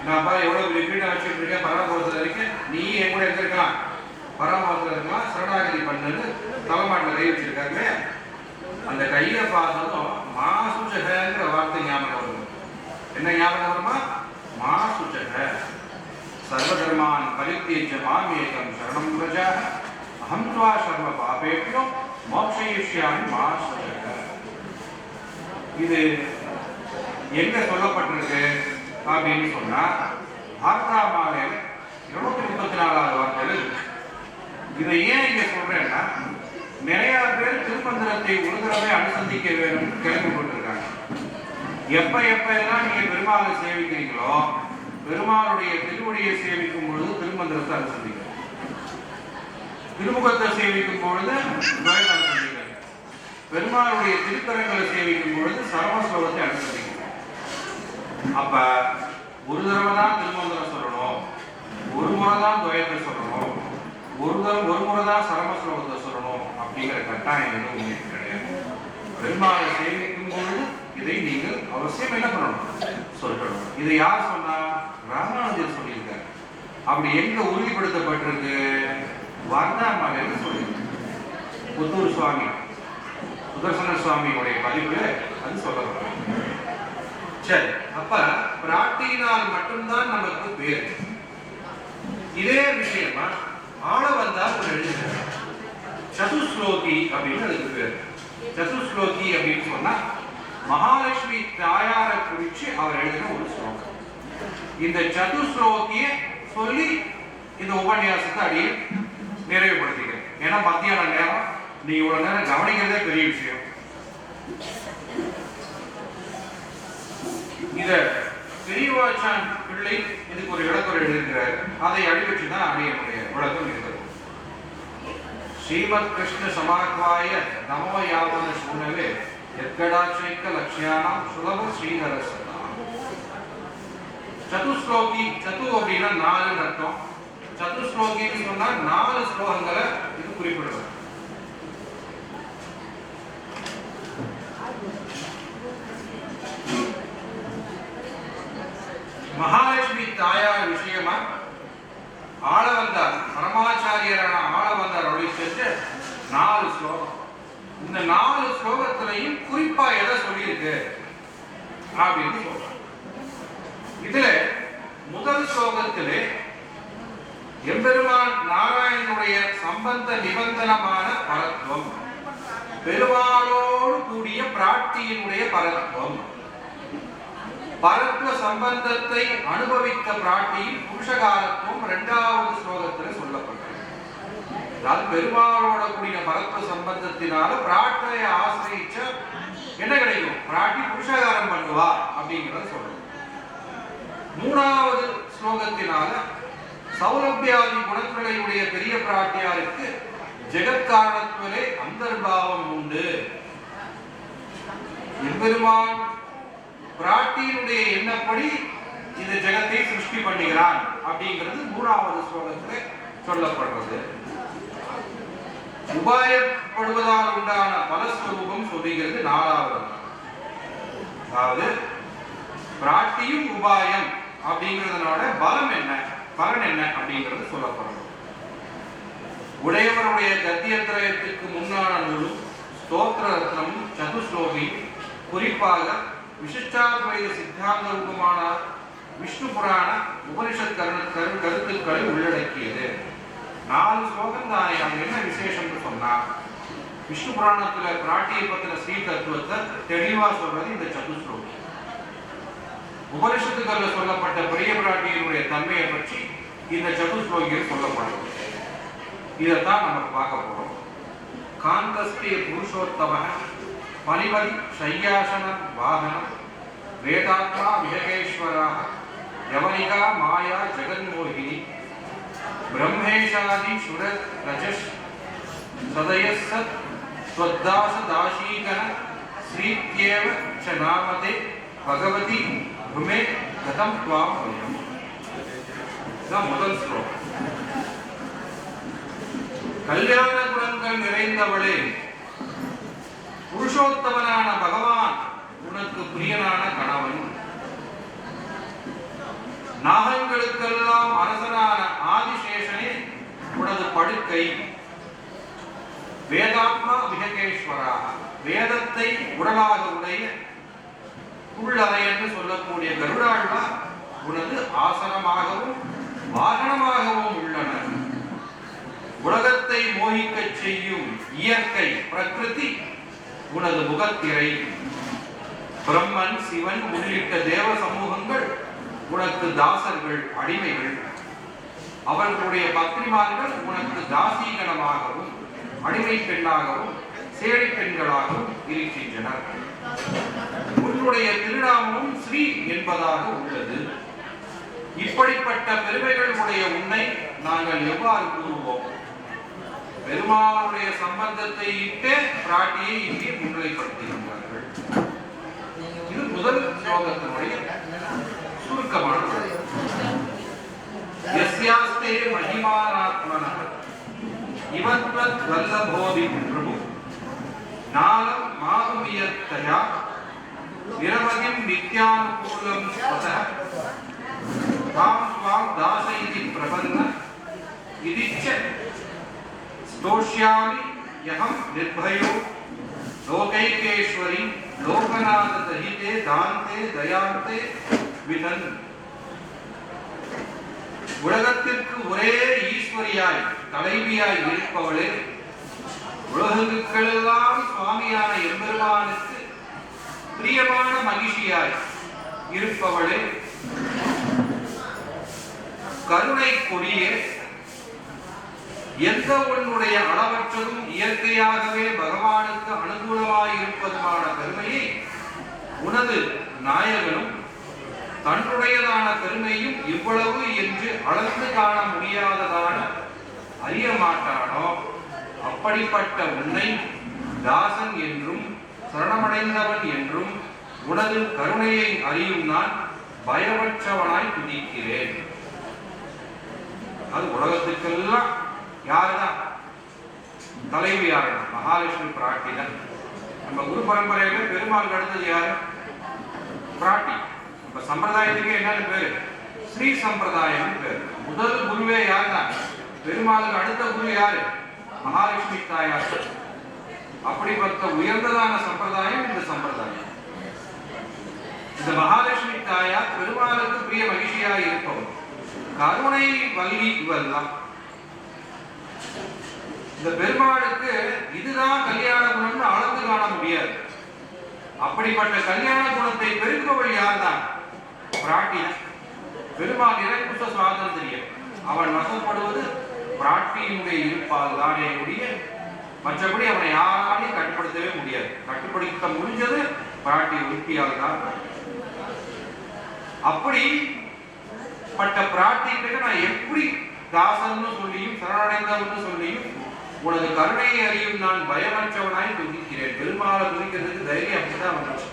நான் பாரு எவ்வளவு வீட்டை வச்சுட்டு இருக்கேன், பரமபுரத்துல இருக்கேன், நீ என் கூட இருந்திருக்கலாம், பரமபுரத்துல இருக்கலாம், சரணாகதி பண்ணுன்னு தலைமாட்டில் கை வச்சிருக்காரு இல்லையா. அந்த கையை பார்த்ததும் மாசுஜகங்கிற வார்த்தை ஞாபகம் வரும். என்ன ஞாபகம் வருமா? மாசுஜக சர்வதர்மான் பரித்யஜ்ய மாமேகம் சரணம் பிரஜாஹ அஹம் த்வா சர்வ பாபேப்யோ மோக்ஷயிஷ்யாமி மாசுஜக. இது எங்க சொல்லப்பட்டிருக்கு அப்படின்னு சொன்னா ஆர்த்தாமாலையில 234வது வார்த்தையில இருக்கு. இதை ஏன் இங்க சொல்றேன்னா, நிறைய பேர் திருமந்திரத்தை ஒரு தடவை அனுசந்திக்க வேணும் கேள்வி கொண்டிருக்காங்க. எப்ப எல்லாம் நீங்க பெருமாளை சேவிக்கிறீங்களோ, பெருமாளுடைய திருவடியை சேவிக்கும் பொழுது திருமந்திரத்தை அனுசந்திக்க, திருமுகத்தை சேவிக்கும் பொழுது துவயத்தை அனுசந்திக்க, பெருமாளுடைய திருக்கரங்களை சேவிக்கும் பொழுது சரமஸ்லோகத்தை அனுசந்திக்க. அப்ப ஒரு தடவை தான் திருமந்திரம் சொல்லணும், ஒரு முறை தான் துவயத்தை சொல்லணும், ஒரு முறை தான் சரமஸ்லோகத்தை சொல்லணும் அப்படிங்கிற கட்டாயம் எதுவும் கிடையாது. பெருமாளை சேவிக்கும் பொழுது இதை நீங்கள் அவசியம் என்ன பண்ணணும்? சொல்லணும். இதை யார் சொன்னா? ராமானுஜர் சொல்லியிருக்காரு. அப்படி எங்க உறுதிப்படுத்தப்பட்டிருக்கு? வார்த்தாமாலையில சொல்லியிருக்கு. புத்தூர் சுவாமி சுதர்சன சுவாமியுடைய பதிவு அது சொல்லப்படுறது. சரி, அப்ப பிராட்டியினால் மட்டும்தான் நமக்கு பேர். இதே விஷயமா ஆளவந்தார் ஒரு எழுதுகிறார். சதுஸ்லோகி அப்படின்னு அதுக்கு பேர். சதுஸ்லோகி அப்படின்னு சொன்னா மகாலட்சுமி தாயாரை குறிச்சு அவர் எழுதின ஒரு ஸ்லோகம். இந்த சதுஸ்லோகிய சொல்லி இந்த உபன்யாசத்தை அடியே நிறைவுபடுத்திக்கிறேன். ஏன்னா மத்தியான நேரம் நீ இவ்வளவு நேரம் கவனிக்கிறதே பெரிய விஷயம். இத பெரியவாச்சான் பிள்ளை இதுக்கு ஒரு விளக்கம் எழுதியிருக்கிறார். அதை அடிவச்சுதான் அடியனுடைய விளக்கம் இருக்கிறது. ஸ்ரீமத் கிருஷ்ண சமாத்வாய நமோ யாவன சூனவே எத்கடாட்சைக்க லக்ஷ்யானாம் சுலப ஸ்ரீதர சதா. சதுஸ்லோகி, சது அப்படின்னா 4 அர்த்தம். சதுஸ்லோகின்னு சொன்னா 4 ஸ்லோகங்களை இது குறிப்பிடுறது. மகாலட்சுமி தாயார் விஷயமா ஆளவந்தார் பரமாச்சாரியரான ஆளவந்தார் அருளி செஞ்ச 4 ஸ்லோகம். இந்த 4 ஸ்லோகத்திலையும் குறிப்பா எதை சொல்லியிருக்கு அப்படின்னு சொல்றாங்க. இதுல முதல் ஸ்லோகத்திலே எம்பெருமான் நாராயணனுடைய சம்பந்த நிபந்தனமான பரத்துவம், பெருமாளோடு கூடிய பிராட்டியினுடைய பரத்துவம், பரத்துவ சம்பந்தத்தை அனுபவித்த பிராட்டியின் புருஷகாரத்துவம் 2வது ஸ்லோகத்தில் சொல்லப்பட்டது. அதாவது பெருமாளோட கூடிய பரத்துவ சம்பந்தத்தினால பிராட்டியை ஆசிரியிச்ச என்ன கிடைக்கும்? பிராட்டி புருஷகாரம் பண்ணுவா அப்படிங்கிறத சொல்றது. 3வது ஸ்லோகத்தினால சௌலபியாதி குணங்களுடைய பெரிய பிராட்டியாருக்கு ஜெகத்காரணத்துவலே அந்தர்பாவம் உண்டு. எம்பெருமான் பிராட்டியினுடைய எண்ணப்படி இந்த ஜெகத்தை சிருஷ்டி பண்ணுகிறான் அப்படிங்கிறது 3வது ஸ்லோகத்தில் சொல்லப்படுறது. உபாயப்படுவதால் உண்டான பலஸ்வரூபம் சொல்லுகிறது 4வது. அதாவது பிராட்டியும் உபாயம் அப்படிங்கிறதுனால பலம் என்ன, பலன் என்ன அப்படிங்கிறது சொல்லப்படுறது. உடையவருடைய கத்தியத்திரயத்துக்கு முன்னான நூலும் ஸ்தோத்திர ரத்னமும் சதுஸ்லோகி குறிப்பாக விசிஷ்டாத்வைத சித்தாந்த ரூபமான விஷ்ணு புராண உபனிஷத் கருத்துக்களை உள்ளடக்கியது. 4 ஸ்லோகம் தானே. அது என்ன விசேஷம்னு சொன்னா, விஷ்ணு புராணத்துல பிராட்டியை பத்தின ஸ்ரீ தத்துவத்தை தெளிவா சொல்றது இந்த சதுஸ்லோகி. உபனிஷத்துக்கள்ல சொல்லப்பட்ட பெரிய பிராட்டியினுடைய தன்மையை பற்றி இந்த சதுஸ்லோகியில் சொல்லப்படுது. இதைத்தான் நம்ம பார்க்க போறோம். காந்தஸ்தே புருஷோத்தம பனிபதி சையாசன வாகனம் வேதாத்மா விஹகேஸ்வராக யவனிகா மாயா ஜெகன்மோகினி பிரம்மேஷாதி சுர ரஜஸ் சதயசத் ஸ்வத்தாச தாசீகன ஸ்ரீத்யேவ ச நாமதே பகவதி உமே கதம் த்வாம் வயம். இதுதான் முதல் ஸ்லோகம். கல்யாண குணங்கள் நிறைந்தவளே, புருஷோத்தமனான பகவான் உனக்கு பிரியனான கணவன், நாகங்களுக்கெல்லாம் அரசனான ஆதிசேஷனே உனது படுக்கை, வேதாத்மா விஹகேஸ்வரா வேதத்தை உடலாக உடைய உள்ளறை என்று சொல்லக்கூடிய கருடாழ்வார் உனது ஆசனமாகவும் வாகனமாகவும் உள்ளனர். உலகத்தை மோகிக்க செய்யும் இயற்கை பிரகிருதி உனது முகத்திரை. பிரம்மன் சிவன் உள்ளிட்ட தேவ சமூகங்கள் உனக்கு தாசர்கள், அடிமைகள். அவர்களுடைய பத்னிமார்கள் உனக்கு தாசீகணமாகவும் அடிமை பெண்ணாகவும் சேடி பெண்களாகவும் இருக்கின்றனர். உன்னுடைய திருநாமமும் ஸ்ரீ என்பதாக உள்ளது. இப்படிப்பட்ட பெருமைகளுடைய உன்னை நாங்கள் எவ்வாறு கூறுவோம்? பெருமாளுடைய சம்பந்தத்தை இட்டே பிராட்டியை இங்கே முன்னிலைப்படுத்துகின்றார்கள். இது முதல் ஸ்லோகத்தினுடைய சுருக்கமான யஸ்யாஸ்தே மகிமானாத்மனः இவத்வத் வல்லபோதி பிரபு நாலம் மாகுமியத்தயா நிரவதிம் நித்யானுகூலம் ஸ்வதः தாம் ஸ்வாம் தாசைதி பிரபன்ன இதிச்ச ஸ்தோஷ்யாமி யஹம் நிர்பயோ லோகைகேஸ்வரி லோகநாத தஹிதே தாந்தே தயாந்தே விதன். உலகத்திற்கு ஒரே ஈஸ்வரியாய் தலைவியாய் இருப்பவளே, உலகுகளெல்லாம் சுவாமியான எம்பெருமானுக்கு பிரியமான மகிழ்ச்சியாய் இருப்பவளே, கருணை கொடியே, எந்த உன்னுடைய அளவற்றதும் இயற்கையாகவே பகவானுக்கு அனுகூலமாய் இருப்பதுமான பெருமையை உனது நாயகனும் தன்னுடையதான பெருமையும் இவ்வளவு என்று அளந்து காண முடியாததான அறிய மாட்டானோ அப்படிப்பட்ட உன்னை தாசன் என்றும் சரணமடைந்தவன் என்றும் உனது கருணையை அறியும் நான் பயமற்றவனாய் துதிக்கிறேன். அது உலகத்துக்கெல்லாம் யாருதான் தலைவியார்? மகாலட்சுமி பிராட்டி தான். நம்ம குரு பரம்பரையில பெருமாள் அடுத்தது யாரு? பிராட்டி. நம்ம சம்பிரதாயத்துக்கு என்னன்னு பேரு? ஸ்ரீ சம்பிரதாயம் பேரு. முதல் குருவே யார் தான்? பெருமாளுக்கு அடுத்த குரு யாரு? மகாலட்சுமி தாயார். அப்படிப்பட்ட உயர்ந்ததான சம்பிரதாயம் இந்த சம்பிரதாயம். இந்த மகாலட்சுமி தாயார் பெருமாளுக்கு பிரிய மகிழ்ச்சியாக இருப்பவர். கருணை வள்ளி இவெல்லாம். இந்த பெருமாளுக்கு இதுதான் கல்யாண குணம்னு அளந்து காண முடியாது. அப்படிப்பட்ட கல்யாண குணத்தை பெருக்கவள் யார்தான்? பிராட்டி. பெருமாள் நிரங்குச சுவாதந்திரியம். அவன் வசப்படுவது பிராட்டியினுடைய இருப்பால் தானே ஒழிய மற்றபடி அவனை யாராலையும் கட்டுப்படுத்தவே முடியாது. கட்டுப்படுத்த முடிஞ்சது பிராட்டி உறுப்பியால் தான். அப்படிப்பட்ட பிராட்டிக்கு நான் எப்படி தாசன்னு சொல்லியும் சரணடைந்தவன்னு சொல்லியும் உனது கருணையை அறியும் நான் பயமற்றவனாய் துதிக்கிறேன். பெருமாளை துதிக்கிறதுக்கு தைரியம் அப்படிதான் வந்துச்சு.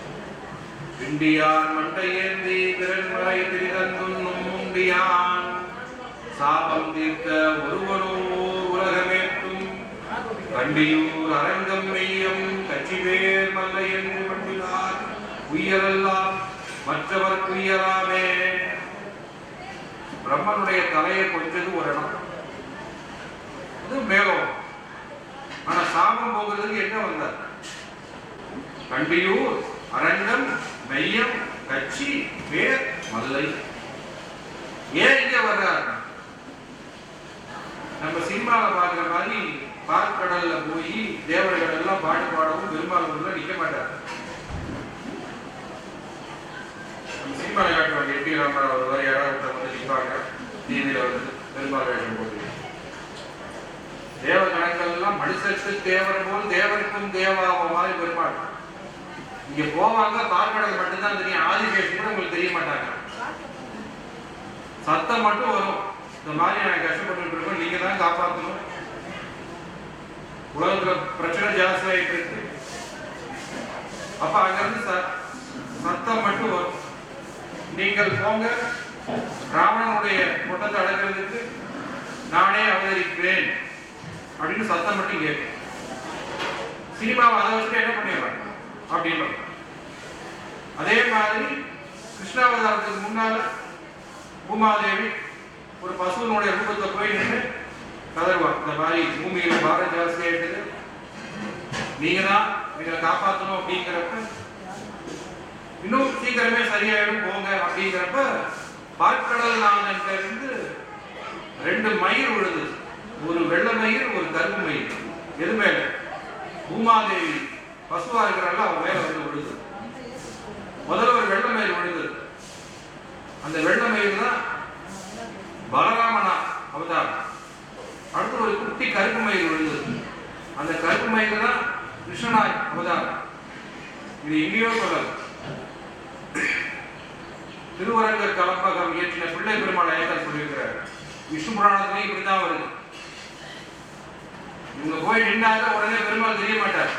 இண்டியான் மண்டையேந்தி திறன்மறை திரிதந்தும் உண்டியான் சாபம் தீர்க்க ஒருவனோ உலகமேற்றும் கண்டியூர் அரங்கம் மெய்யம் கட்சி பேர் மல்ல என்று பண்டினார் உயரெல்லாம் மற்றவர் உயராமே. பிரம்மனுடைய தலையை கொஞ்சது ஒரு இடம், அது மேலும். ஆனா சாபம் போகிறதுக்கு என்ன வந்தார்? கண்டியூர் அரங்கம் மெய்யம் கட்சி பேர் மல்லை. ஏன் இங்க வர்றார்? நம்ம சினிமாவை பார்க்கிற மாதிரி பார்க்கடல்ல போய் தேவர்கள் எல்லாம் பாட்டு பாடவும் பெருமாள் நிக்க மாட்டார். நம்ம சினிமாவை காட்டுவாங்க. எட்டி ராமராவ் வருவார், யாராவது வந்து நிற்பாங்க, தீவிர வந்து பெருமாள் வேஷம் போட்டு தேவ கணக்கள் எல்லாம் மனுஷருக்கு தேவர் போல் தேவருக்கும் தேவாவ மாதிரி பெருமாள். இங்க போவாங்க, பார்க்கடல் மட்டும்தான் தெரியும். ஆதிசேஷன் கூட உங்களுக்கு தெரிய மாட்டாங்க. சத்தம் மட்டும் வரும். இந்த மாதிரி நான் கஷ்டப்பட்டு இருக்கோம், நீங்க தான் காப்பாற்றணும், உலகத்துல பிரச்சனை ஜாஸ்தி ஆயிட்டு இருக்கு. அப்ப அங்க இருந்து சத்தம் மட்டும் வரும். நீங்கள் போங்க, ராவணனுடைய கூட்டத்தை அடக்கிறதுக்கு நானே அவதரிப்பேன் அப்படின்னு சத்தம் மட்டும் கேட்கும். சினிமாவை அதை வச்சுட்டு என்ன பண்ணிடுறாங்க அப்படின்னு. அதே மாதிரி கிருஷ்ணாவதாரத்துக்கு முன்னால பூமாதேவி ஒரு பசுவனுடைய ரூபத்தை போய் நின்று கதறுவார். இந்த மாதிரி பூமியில பாரம் ஜாஸ்தி ஆயிடுது, நீங்க தான் எங்களை காப்பாற்றணும் அப்படிங்கிறப்ப இன்னும் சீக்கிரமே சரியாயிடும் போங்க அப்படிங்கிறப்ப பார்க்கடல் நான்கிட்ட இருந்து 2 மயிர் விழுது. ஒரு வெள்ளை மயிர், ஒரு கருப்பு மயிர். எது மேல? பூமாதேவி பசுவா இருக்கிறாள், அவன் மேல வந்து விழுது. முதல்ல ஒரு வெள்ளை மயிர் விழுது. அந்த வெள்ளை மயிர் தான் பலராமனா அவதாரம். அடுத்து ஒரு குட்டி கருப்பு மயிர் விழுந்தது. அந்த கருப்பு மயிர் தான் கிருஷ்ணனாய் அவதாரம். இது எங்கேயோ சொல்லல. திருவரங்க கலம்பகம் இயற்றின பிள்ளை பெருமாள் ஐயர் சொல்லியிருக்கிறார். விஷ்ணு புராணத்திலே இப்படிதான் வருது. இவங்க போய் நின்னாக்க உடனே பெருமாள் தெரிய மாட்டார்.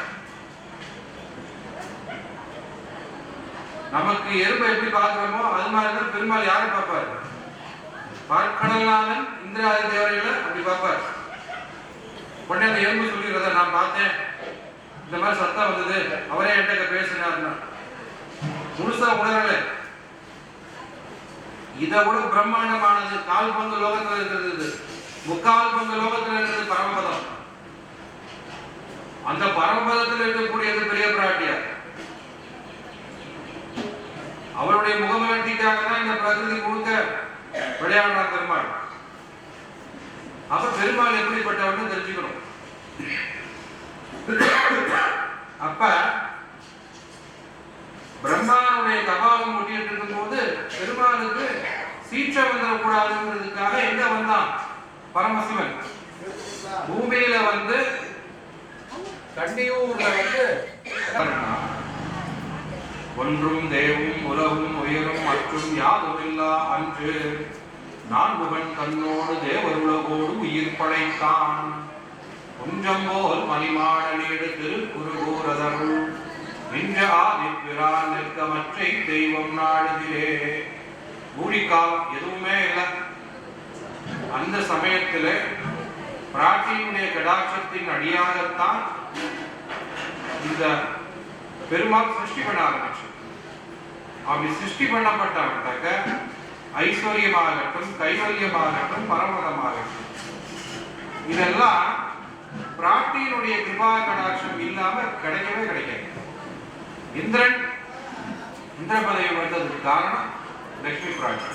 நமக்கு எறும்பை எப்படி பார்க்கிறோமோ அது மாதிரிதான் பெருமாள் யாரை பார்ப்பார்? பார்க்கடலாளன் இந்திராதி தேவரைகளை அப்படி பார்ப்பார். உடனே அந்த எறும்பு சொல்லிடுறத நான் பார்த்தேன், இந்த மாதிரி சத்தம் வந்தது, அவரே என்கிட்ட பேசினார்னா முழுசா உணரல. இதை விட பிரம்மாண்டமானது கால் பங்கு லோகத்தில் இருக்கிறது, முக்கால் பங்கு லோகத்தில் இருக்கிறது பரமபதம். அந்த பரமபதத்தில் இருக்கக்கூடியது பெரிய பிராட்டியார். அவருடைய முகமலர்த்திக்காக தான் இந்த பிரகிருதி முழுக்க விளையாடுறார் பெருமாள். அப்ப பெருமாள் எப்படிப்பட்டவர்னு தெரிஞ்சுக்கணும். அப்ப பிரம்மானுடைய கபாலம் ஒட்டிட்டு இருக்கும் போது பெருமாளுக்கு சீற்றம் வந்துடக்கூடாதுங்கிறதுக்காக எங்க வந்தான்? பரமசிவன் பூமியில வந்து கண்டியூர்ல வந்து ஒன்றும் தேவும் உலகும் உயரும் மற்றும் யாதுமில்லா அன்று நான் முகன் தன்னோடு தேவர் உலகோடு உயிர் படைத்தான். குஞ்சம்போல் மணிமாட நீடு திருக்குறுகூரதருள் நின்ற ஆதிப்பிரான் நிற்க மற்றை தெய்வம் நாடுதிலே. மூடிக்கால் எதுவுமே இல்லை. அந்த சமயத்துல பிராட்டியினுடைய கடாட்சத்தின் அடியாகத்தான் இந்த பெருமாள் சிருஷ்டி பண்ண ஆரம்பிச்சு. அப்படி சிருஷ்டி பண்ணப்பட்டாக்க ஐஸ்வர்யமாகட்டும், கைவல்யமாகட்டும், பரமதமாகட்டும், இதெல்லாம் பிராட்டியினுடைய கிருபா கடாட்சம் இல்லாம கிடைக்கவே கிடைக்காது. இந்திர பதவி வந்ததுக்கு காரணம் லட்சுமி பிராட்டி.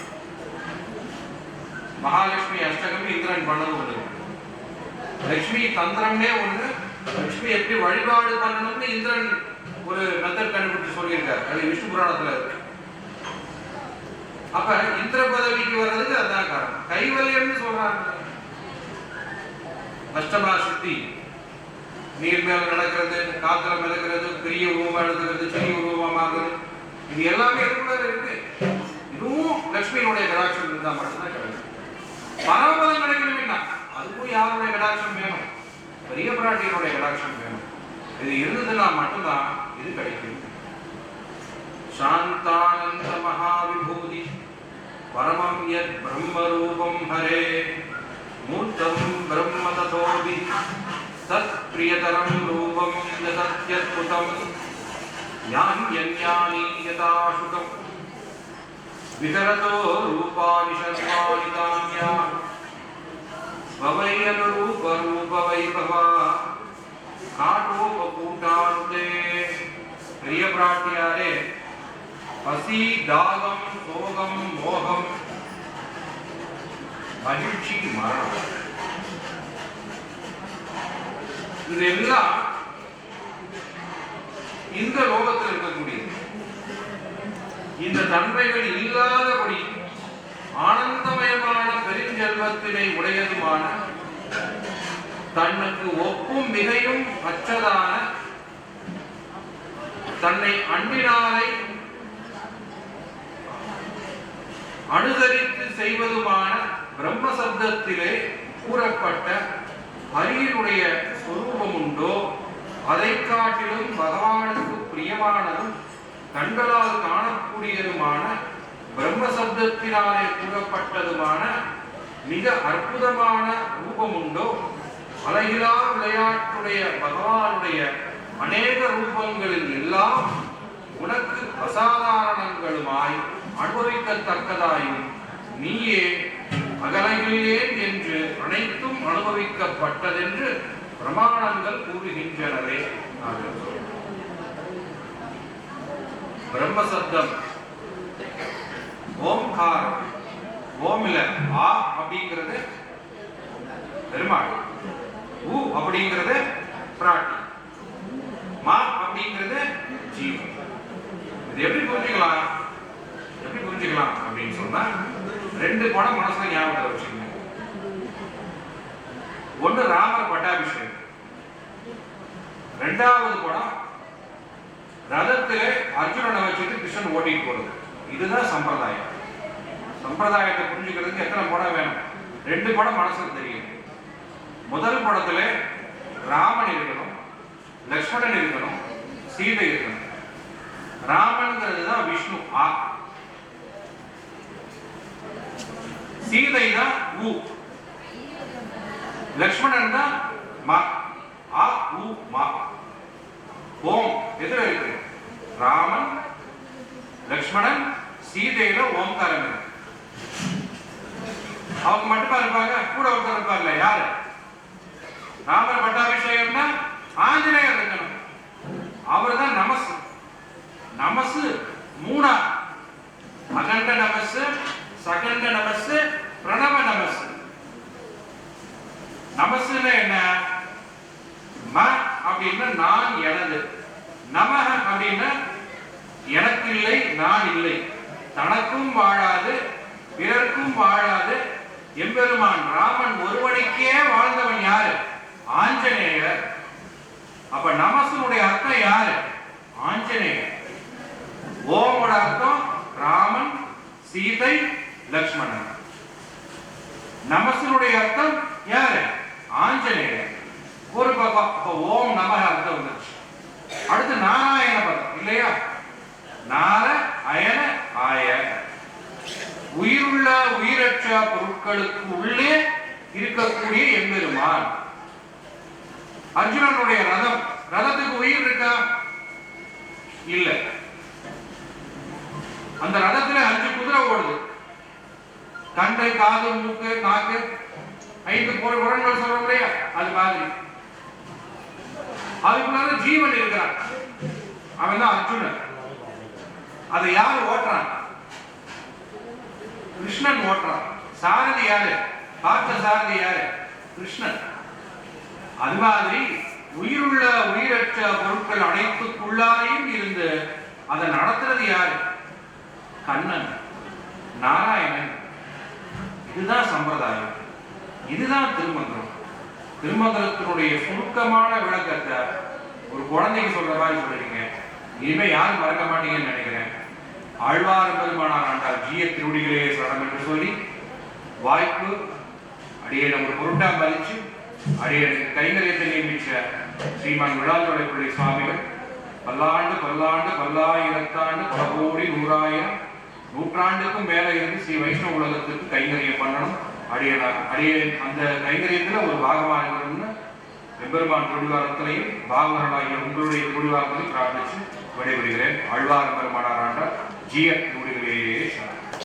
மகாலட்சுமி அஷ்டகம் இந்திரன் பண்ணது ஒண்ணு, லட்சுமி தந்திரம்னே ஒண்ணு. லட்சுமி எப்படி வழிபாடு பண்ணணும்னு இந்திரன் ஒரு மெத்தட் கண்டுபிடிச்சு சொல்லியிருக்காரு. அது விஷ்ணு புராணத்துல இருக்கு. அப்ப இந்திர பதவிக்கு வர்றதுக்கு அதுதான் காரணம். கைவல்யம்னு சொல்றாங்க. அஷ்டமா சித்தி, நீர் மேல நடக்கிறது, காத்துல மிதக்கிறது, பெரிய உருவமா எடுத்துக்கிறது, சிறிய உருவமாகிறது, இது எல்லாமே எதுக்குள்ள இருக்கு. இதுவும் லட்சுமியினுடைய கடாட்சம் இருந்தா மட்டும்தான் கிடைக்கும். பரமபதம் கிடைக்கணும்னா அதுக்கும் யாருடைய கடாட்சம் வேணும்? பெரிய பிராட்டியினுடைய கடாட்சம் வேணும். இது இருந்ததுன்னா மட்டும்தான் இது கிடைக்கும். சாந்தானந்த மகாவிபூதி பரமம் யத் பிரம்ம ரூபம் ஹரே மூர்த்தம் பிரம்ம ததோபி தத் பிரியதரம் ரூபம் யதத்யத்புதம் ஞான்யஞானி யதாசுகம் விகரதோ ரூபானி சர்வாணி தான்யா ஸ்வவயனுரூப ரூப வைபவா காட்டோப கூட்டாந்தே. பெரிய பிராட்டியாரே பசி, தாகம், சோகம், மோகம், மகிழ்ச்சி, மரணம், இதெல்லாம் இந்த லோகத்தில் இருக்கக்கூடியது. இந்த தன்மைகள் இல்லாதபடி ஆனந்தமயமான பெருஞ்செல்வத்தினை உடையதுமான, தன்னுக்கு ஒப்பும் மிகையும் அற்றதான, தன்னை அன்பினாரை அனுசரித்து செய்வதுமான பிரம்ம சப்தத்திலே கூறப்பட்ட ஹரியினுடைய சொரூபம் உண்டோ அதை காட்டிலும் பகவானுக்கு பிரியமானதும் கண்களால் காணக்கூடியதுமான பிரம்ம சப்தத்தினாலே கூறப்பட்டதுமான மிக அற்புதமான ரூபம் உண்டோ? அழகிலா விளையாட்டுடைய பகவானுடைய அநேக ரூபங்களில் எல்லாம் உனக்கு அசாதாரணங்களுமாய் அனுபவிக்கத்தக்கதாயும் நீயே அகலகிலேன் என்று அனைத்தும் அனுபவிக்கப்பட்டதென்று பிரமாணங்கள் கூறுகின்றனவே. பிரம்மசப்தம் ஓம்காரம். ஓம் இல்ல, ஆ அப்படிங்கிறது பெருமாள், ஊ அப்படிங்கிறது பிராட்டி, மா அப்படிங்கிறது ஜீவன். இது எப்படி புரிஞ்சுக்கலாம் அப்படின்னு சொன்னா, ரெண்டு படம் மனசுல ஞாபகத்தை வச்சுக்கணும். ஒண்ணு ராமர் பட்டாபிஷேகம், ரெண்டாவது படம் ரதத்திலே அர்ஜுனனை வச்சுட்டு கிருஷ்ணன் ஓட்டிட்டு போறது. இதுதான் சம்பிரதாயம். சம்பிரதாயத்தை புரிஞ்சுக்கிறதுக்கு எத்தனை படம் வேணும்? ரெண்டு படம் மனசுல தெரியும். முதல் படத்துல ராமன் இருக்கணும், லக்ஷ்மணன் இருக்கணும், சீதை இருக்கணும். ராமன்ங்கிறது தான் விஷ்ணு, ஆ. சீதை தான் ஊ, லக்ஷ்மணன் தான் மா, ஆ ஊ மா. ஓம் எதுல இருக்கு? ராமன், லக்ஷ்மணன், சீதையில ஓம்காரம் இருக்கு. அவங்க மட்டுமா இருப்பாங்க? கூட ஒருத்தர் இருப்பார்ல, யாரு? ராமர் பட்டாபிஷேகம்னா ஆஞ்சநேயர் இருக்கணும். அவர் தான் நமசு. நமசு மூணா, அகண்ட நமசு, சகண்ட நமசு, பிரணவ நமசு. நமசுன்னு என்ன? ம அப்படின்னா நான், எனது. நமஹ அப்படின்னா எனக்கு இல்லை, நான் இல்லை, தனக்கும் வாழாது பிறர்க்கும் வாழாது எம்பெருமான் ராமன் ஒருவனுக்கே வாழ்ந்தவன் யாரு? ஆஞ்சநேயர். அப்ப நமசுனுடைய அர்த்தம் யாரு? ஆஞ்சநேயர். ஓமோட அர்த்தம் ராமன், சீதை, லக்ஷ்மணன். நமசுனுடைய அர்த்தம் யாரு? ஆஞ்சநேயர். ஒரு பக்கம் இப்போ ஓம் நமக அர்த்தம் வந்துருச்சு. அடுத்து நாராயண பதம் இல்லையா? நார அயன ஆய, உயிருள்ள உயிரற்ற பொருட்களுக்கு உள்ளே இருக்கக்கூடிய எம்பெருமான். அர்ஜுனனுடைய ரதம், ரதத்துக்கு உயிர் இருக்கா? இல்ல. அந்த ரதத்துல 5 குதிரை ஓடுது. கண்டை, காது, மூக்கு, நாக்கு, 5 புலன்கள் சொல்றோம் இல்லையா? அது மாதிரி அதுக்குள்ள ஜீவன் இருக்கிறான். அவன் தான் அர்ஜுனன். அதை யாரு ஓட்டுறான்? கிருஷ்ணன் ஓட்டுறான். சாரதி யாரு? பார்த்த சாரதி யாரு? கிருஷ்ணன். அது மாதிரி உயிருள்ள உயிரற்ற பொருட்கள் அனைத்துக்குள்ளாரையும் இருந்து அதை நடத்துறது யாரு? கண்ணன், நாராயணன். இதுதான் சம்பிரதாயம், இதுதான் திருமந்திரம். திருமந்திரத்தினுடைய சுருக்கமான விளக்கத்தை ஒரு குழந்தைக்கு சொல்ற மாதிரி சொல்றீங்க. இனிமே யாரும் மறக்க மாட்டீங்கன்னு நினைக்கிறேன். ஆழ்வார் பெருமானார் ஆண்டார் ஜிய திருவடிகளே சரணம் என்று சொல்லி வாய்ப்பு அடியேன் ஒரு பொருட்டா மதிச்சு அடியனுக்கு கைங்கரியத்தை நியமிச்ச ஸ்ரீமான் விழாதுரை பிள்ளை சுவாமிகள் பல்லாண்டு பல்லாண்டு பல்லாயிரத்தாண்டு பல கோடி நூறாயிரம் நூற்றாண்டுக்கும் மேல இருந்து ஸ்ரீ வைஷ்ணவ உலகத்துக்கு கைங்கரியம் பண்ணணும். அடியேன் அந்த கைங்கரியத்துல ஒரு பாகமாக இருக்கணும்னு எம்பெருமான் திருவிழாக்களையும் பாகவர்களாகிய உங்களுடைய திருவிழாக்களையும் பிரார்த்திச்சு விடைபெறுகிறேன். ஆழ்வார் பெருமானார் ஆண்டார் ஜிய திருவடிகளே சரணம்.